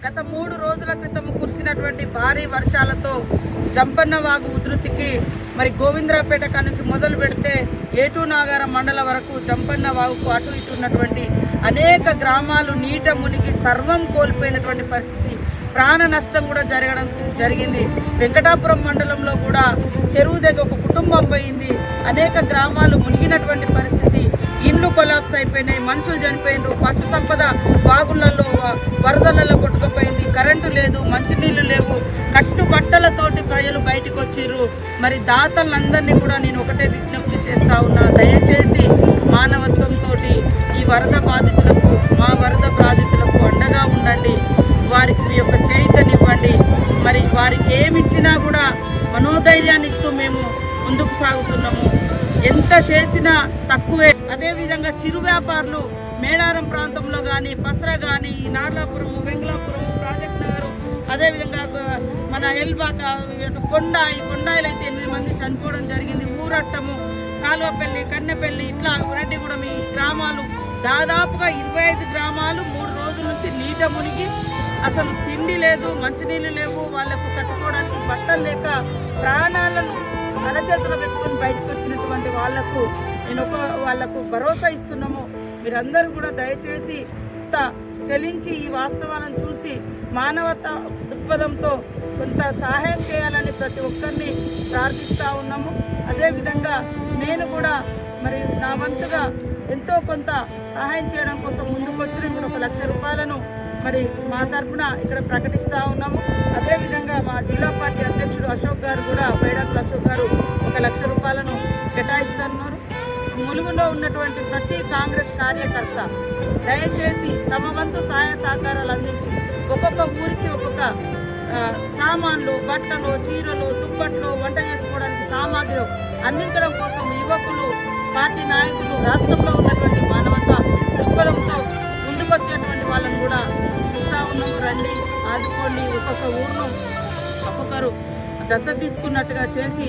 గత 3 రోజుల క్రితం కురిసినటువంటి భారీ వర్షాలతో జంపన్న వాగు ఉధృతికి మరి గోవిందరాపేట నుంచి మొదలు పెడితే ఏటూ నాగారం మండల వరకు జంపన్న వాగుకు అటు ఇటు ఉన్నటువంటి అనేక గ్రామాలు నీట మునిగి సర్వం కోల్పోయినటువంటి పరిస్థితి, ప్రాణ నష్టం కూడా జరిగింది. వెంకటాపురం మండలంలో కూడా చెరువు దగ్గర ఒక కుటుంబం పోయింది, అనేక గ్రామాలు మునిగినటువంటి పరిస్థితి, ఇండ్లు కొలాప్స్ అయిపోయినాయి, మనుషులు చనిపోయినారు, పశు సంపద వాగులలో వరదలలో కొట్టుకుపోయింది, కరెంటు లేదు, మంచినీళ్ళు లేవు, కట్టుబట్టలతోటి ప్రజలు బయటకు వచ్చిర్రు. మరి దాతలందరినీ కూడా నేను ఒకటే విజ్ఞప్తి చేస్తా ఉన్నా, దయచేసి మానవత్వంతో ఈ వరద బాధితులకు, మా వరద బాధితులకు అండగా ఉండండి, వారికి మీ యొక్క చేయితనివ్వండి. మరి వారికి ఏమిచ్చినా కూడా మనోధైర్యాన్ని ఇస్తూ మేము ముందుకు సాగుతున్నాము. ఎంత చేసినా తక్కువే. అదేవిధంగా చిరు వ్యాపారులు మేడారం ప్రాంతంలో కానీ, పసర కానీ, నార్లాపురం, వెంగళాపురం, ప్రాజెక్ట్ నగర్, అదేవిధంగా మన ఎల్బాక, ఈ కొండాయిలు అయితే 8 మంది చనిపోవడం జరిగింది. ఊరట్టము, కాలువపల్లి, కన్నెపల్లి, ఇట్లా రెడ్డిగూడెం ఈ గ్రామాలు దాదాపుగా 25 గ్రామాలు 3 రోజుల నుంచి నీట మునిగి అసలు తిండి లేదు, మంచినీళ్ళు లేవు, వాళ్లకు కట్టుకోవడానికి బట్టలు లేక ప్రాణాలను అరచేతులు పెట్టుకొని బయటకు వచ్చినటువంటి వాళ్లకు వాళ్లకు భరోసా ఇస్తున్నాము. మీరందరూ కూడా దయచేసి చలించి ఈ వాస్తవాలను చూసి మానవతా దృక్పథంతో కొంత సహాయం చేయాలని ప్రతి ఒక్కరిని ప్రార్థిస్తూ ఉన్నాము. అదేవిధంగా నేను కూడా మరి నా వంతుగా ఎంతో కొంత సహాయం చేయడం కోసం ముందుకు వచ్చి నేను కూడా 1 లక్ష రూపాయలను మరి మా తరఫున ఇక్కడ ప్రకటిస్తూ ఉన్నాము. అదేవిధంగా మా జిల్లా పార్టీ అధ్యక్షుడు అశోక్ గారు కూడా, బైడాకుల అశోక్ గారు 1 లక్ష రూపాయలను కేటాయిస్తున్నారు. ములుగులో ఉన్నటువంటి ప్రతి కాంగ్రెస్ కార్యకర్త దయచేసి తమ వంతు సహాయ సహకారాలు అందించి ఒక్కొక్క ఊరికి ఒక్కొక్క సామాన్లు, బట్టలు, చీరలు, దుప్పట్లు, వంట చేసుకోవడానికి సామాగ్రి అందించడం కోసం యువకులు, పార్టీ నాయకులు, రాష్ట్రంలో ఉన్నటువంటి మానవతా దృక్పథంతో ముందుకొచ్చేటువంటి వాళ్ళని కూడా ఇస్తూ ఉన్నాము. రండి, ఆదుకోండి. ఒక్కొక్క ఊరును ఒక్కొక్కరు దత్తత తీసుకున్నట్టుగా చేసి